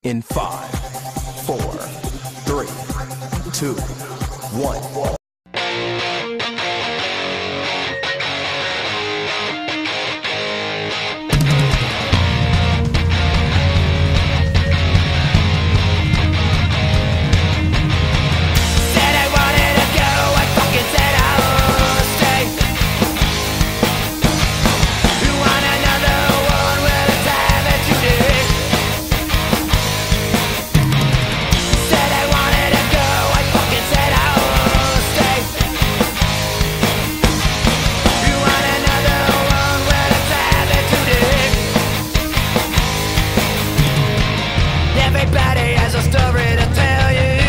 In 5, 4, 3, 2, 1. Everybody has a story to tell you.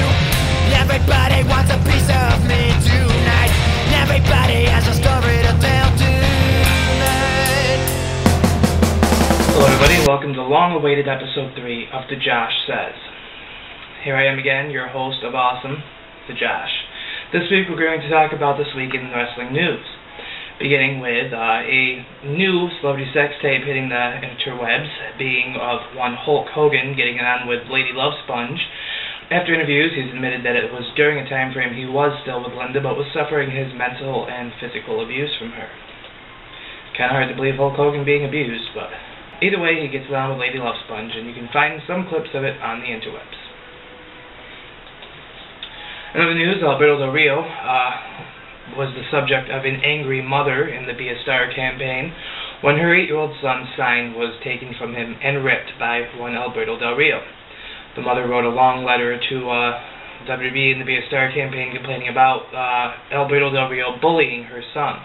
Everybody wants a piece of me tonight. Everybody has a story to tell tonight. Hello everybody, welcome to the long-awaited episode 3 of The Josh Says. Here I am again, your host of Awesome, The Josh. This week we're going to talk about this week in wrestling news. Beginning with a new celebrity sex tape hitting the interwebs, being of one Hulk Hogan getting it on with Lady Love Sponge. After interviews, he's admitted that it was during a time frame he was still with Linda, but was suffering his mental and physical abuse from her. Kind of hard to believe Hulk Hogan being abused, but either way, he gets it on with Lady Love Sponge, and you can find some clips of it on the interwebs. In other news, Alberto Del Rio was the subject of an angry mother in the Be a Star campaign when her 8-year-old son's sign was taken from him and ripped by one Alberto Del Rio. The mother wrote a long letter to WB and the Be a Star campaign complaining about Alberto Del Rio bullying her son.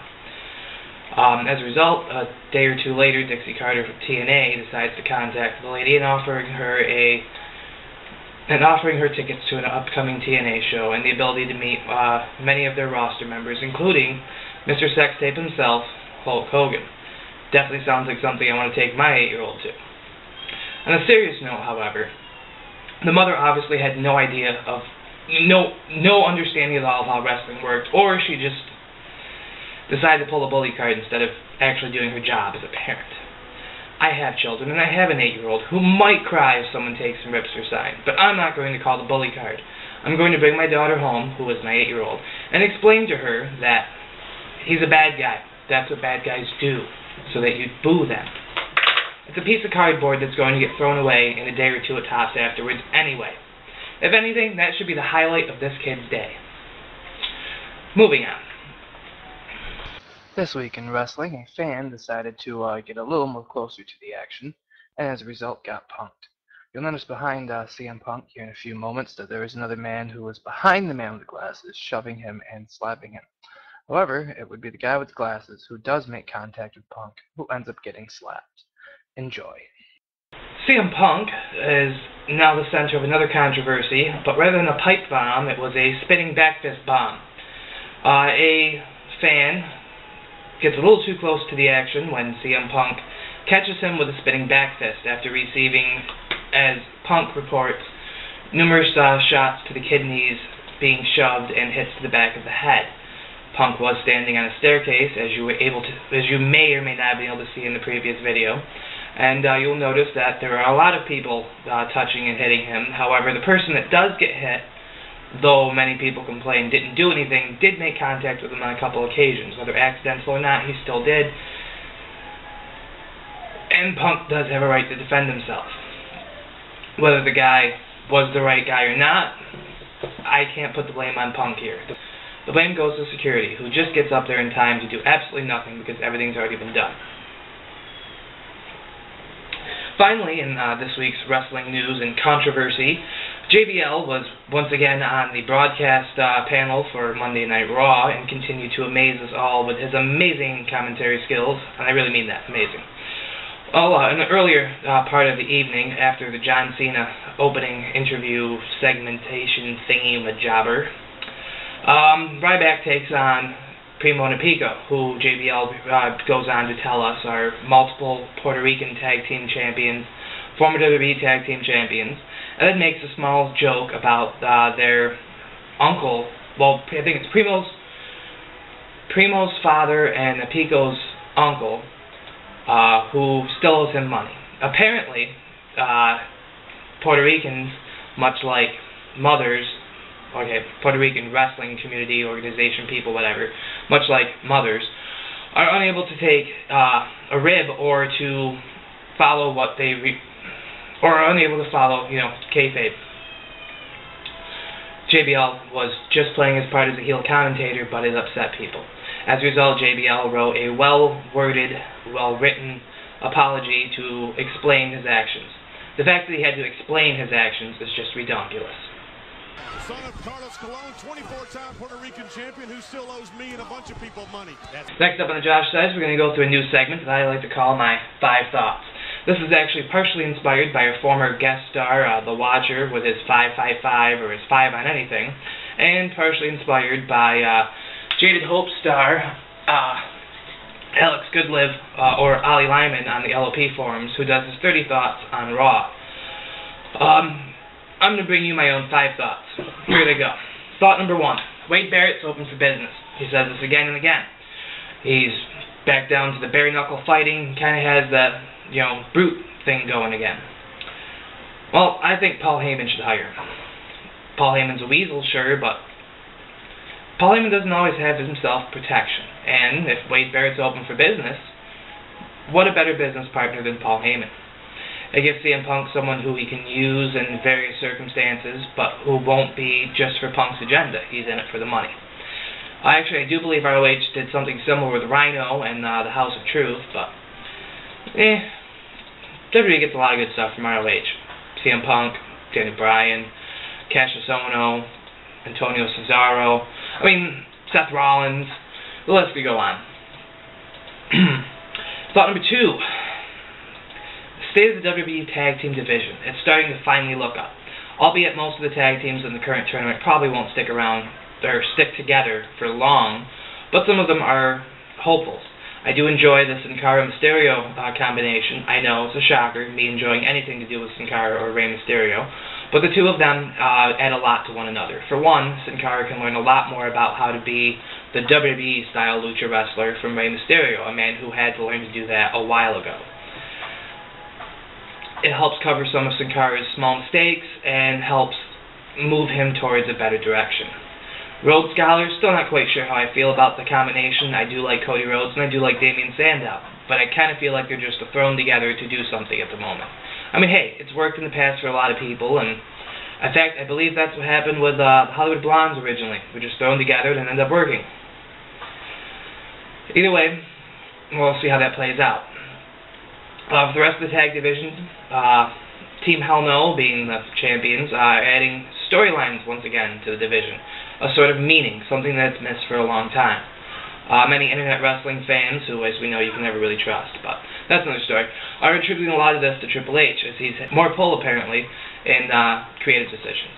As a result, a day or two later, Dixie Carter from TNA decides to contact the lady and offering her tickets to an upcoming TNA show and the ability to meet many of their roster members, including Mr. Sex Tape himself, Hulk Hogan. Definitely sounds like something I want to take my 8-year-old to. On a serious note, however, the mother obviously had no idea of, no understanding at all of how wrestling worked, or she just decided to pull the bully card instead of actually doing her job as a parent. I have children, and I have an 8-year-old who might cry if someone takes and rips her sign, but I'm not going to call the bully card. I'm going to bring my daughter home, who is my 8-year-old, and explain to her that he's a bad guy. That's what bad guys do, so that you boo them. It's a piece of cardboard that's going to get thrown away in a day or two at tops afterwards anyway. If anything, that should be the highlight of this kid's day. Moving on. This week in wrestling, a fan decided to get a little more closer to the action, and as a result got punked. You'll notice behind CM Punk here in a few moments that there is another man who was behind the man with the glasses, shoving him and slapping him. However, it would be the guy with the glasses who does make contact with Punk who ends up getting slapped. Enjoy. CM Punk is now the center of another controversy, but rather than a pipe bomb, it was a spinning back fist bomb. A fan gets a little too close to the action when CM Punk catches him with a spinning back fist after receiving, as Punk reports, numerous shots to the kidneys, being shoved and hits to the back of the head. Punk was standing on a staircase, as you may or may not have been able to see in the previous video, and you'll notice that there are a lot of people touching and hitting him. However, the person that does get hit, though many people complain didn't do anything, did make contact with him on a couple occasions. Whether accidental or not, he still did. And Punk does have a right to defend himself. Whether the guy was the right guy or not, I can't put the blame on Punk here. The blame goes to security, who just gets up there in time to do absolutely nothing because everything's already been done. Finally, in this week's wrestling news and controversy, JBL was once again on the broadcast panel for Monday Night Raw and continued to amaze us all with his amazing commentary skills, and I really mean that, amazing. Well, in the earlier part of the evening, after the John Cena opening interview segmentation thingy-majobber, Ryback takes on Primo and Pico, who JBL goes on to tell us are multiple Puerto Rican tag team champions, former WWE tag team champions, and then makes a small joke about their uncle, well, I think it's Primo's father and Pico's uncle, who still owes him money. Apparently, Puerto Ricans, much like mothers, okay, Puerto Rican wrestling community, organization, people, whatever, much like mothers, are unable to take a rib or to follow what they or are unable to follow, kayfabe. JBL was just playing his part as a heel commentator, but it upset people. As a result, JBL wrote a well-worded, well-written apology to explain his actions. The fact that he had to explain his actions is just redonkulous. The son of Carlos Colon, 24-time Puerto Rican champion who still owes me and a bunch of people money. Next up on the Josh Says, we're going to go through a new segment that I like to call my 5 Thoughts. This is actually partially inspired by a former guest star, The Watcher, with his 555 or his 5 on anything, and partially inspired by Jaded Hope star Alex Goodlive or Ali Laiman on the LOP forums, who does his 30 thoughts on Raw. I'm going to bring you my own 5 thoughts. Here they go. Thought number 1. Wade Barrett's open for business. He says this again and again. He's back down to the bare knuckle fighting, kind of has that, brute thing going again. Well, I think Paul Heyman should hire him. Paul Heyman's a weasel, sure, but Paul Heyman doesn't always have himself protection. And if Wade Barrett's open for business, what a better business partner than Paul Heyman. It gives CM Punk someone who he can use in various circumstances, but who won't be just for Punk's agenda. He's in it for the money. I do believe ROH did something similar with Rhino and the House of Truth, but WWE gets a lot of good stuff from ROH. CM Punk, Daniel Bryan, Cassius Ohno, Antonio Cesaro, Seth Rollins, the list could go on. Thought number 2. State of the WWE Tag Team division. It's starting to finally look up. Albeit most of the tag teams in the current tournament probably won't stick around or stick together for long, but some of them are hopefuls. I do enjoy the Sin Cara Mysterio combination. I know it's a shocker, me enjoying anything to do with Sin Cara or Rey Mysterio, but the two of them add a lot to one another. For one, Sin Cara can learn a lot more about how to be the WWE-style lucha wrestler from Rey Mysterio, a man who had to learn to do that a while ago. It helps cover some of Sin Cara's small mistakes and helps move him towards a better direction. Rhodes Scholars, still not quite sure how I feel about the combination. I do like Cody Rhodes and I do like Damien Sandow, but I kind of feel like they're just thrown together to do something at the moment. Hey, it's worked in the past for a lot of people, and in fact, I believe that's what happened with Hollywood Blondes originally. We're just thrown together and ended up working. Either way, we'll see how that plays out. For the rest of the tag division, Team Hell No, being the champions, adding storylines once again to the division. A sort of meaning, something that's missed for a long time. Many internet wrestling fans, who as we know you can never really trust, but that's another story, are attributing a lot of this to Triple H, as he's more pull apparently in creative decisions.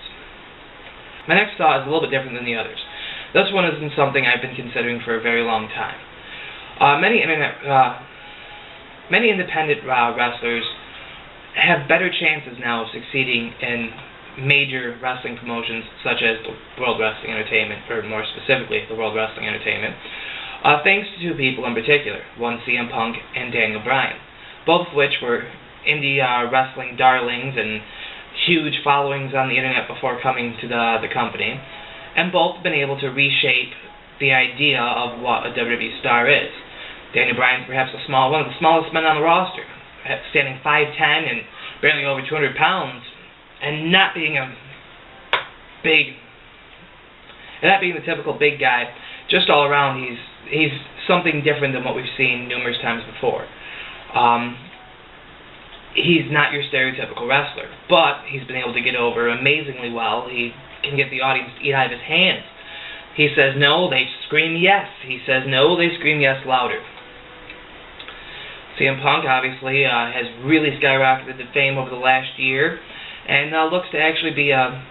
My next thought is a little bit different than the others. This one isn't something I've been considering for a very long time. Many independent wrestlers have better chances now of succeeding in major wrestling promotions such as the World Wrestling Entertainment, or more specifically, the World Wrestling Entertainment, thanks to 2 people in particular, one CM Punk and Daniel Bryan, both of which were indie wrestling darlings and huge followings on the internet before coming to the company, and both been able to reshape the idea of what a WWE star is. Daniel Bryan, perhaps one of the smallest men on the roster, standing 5'10" and barely over 200 pounds, and not being the typical big guy. Just all around, he's something different than what we've seen numerous times before. He's not your stereotypical wrestler, but he's been able to get over amazingly well. He can get the audience to eat out of his hands. He says no, they scream yes. He says no, they scream yes louder. CM Punk obviously has really skyrocketed to fame over the last year, and looks to actually be a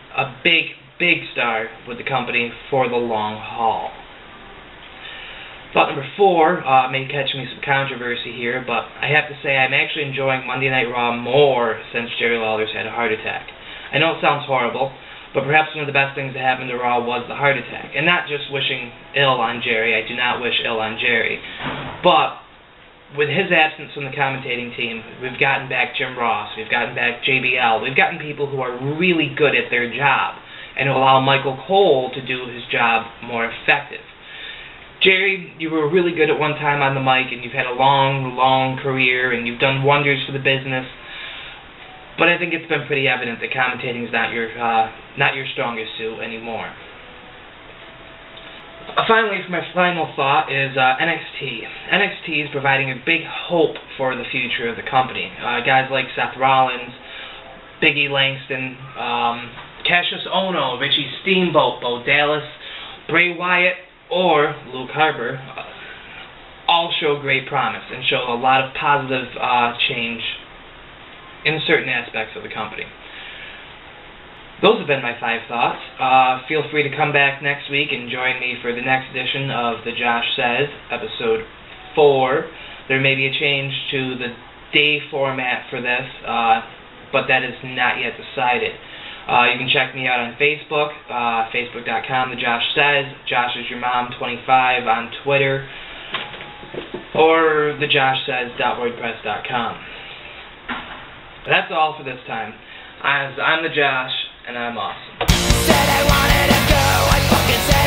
big star with the company for the long haul. Thought number 4 may catch me some controversy here, but I have to say I'm actually enjoying Monday Night Raw more since Jerry Lawler's had a heart attack. I know it sounds horrible, but perhaps one of the best things that happened to Raw was the heart attack. And not just wishing ill on Jerry, I do not wish ill on Jerry, but with his absence from the commentating team, we've gotten back Jim Ross, we've gotten back JBL, we've gotten people who are really good at their job and who allow Michael Cole to do his job more effective. Jerry, you were really good at one time on the mic, and you've had a long, long career, and you've done wonders for the business. But I think it's been pretty evident that commentating is not your strongest suit anymore. Finally, for my final thought is NXT. NXT is providing a big hope for the future of the company. Guys like Seth Rollins, Big E Langston, Cassius Ohno, Richie Steamboat, Bo Dallas, Bray Wyatt, or Luke Harper all show great promise and show a lot of positive change in certain aspects of the company. Those have been my 5 thoughts. Feel free to come back next week and join me for the next edition of The Josh Says, episode 4. There may be a change to the day format for this, but that is not yet decided. You can check me out on Facebook, facebook.com, The Josh Says, Josh is your mom 25 on Twitter, or thejoshsays.wordpress.com. That's all for this time. I'm the Josh, and I'm awesome. Said I wanted to go, I fucking said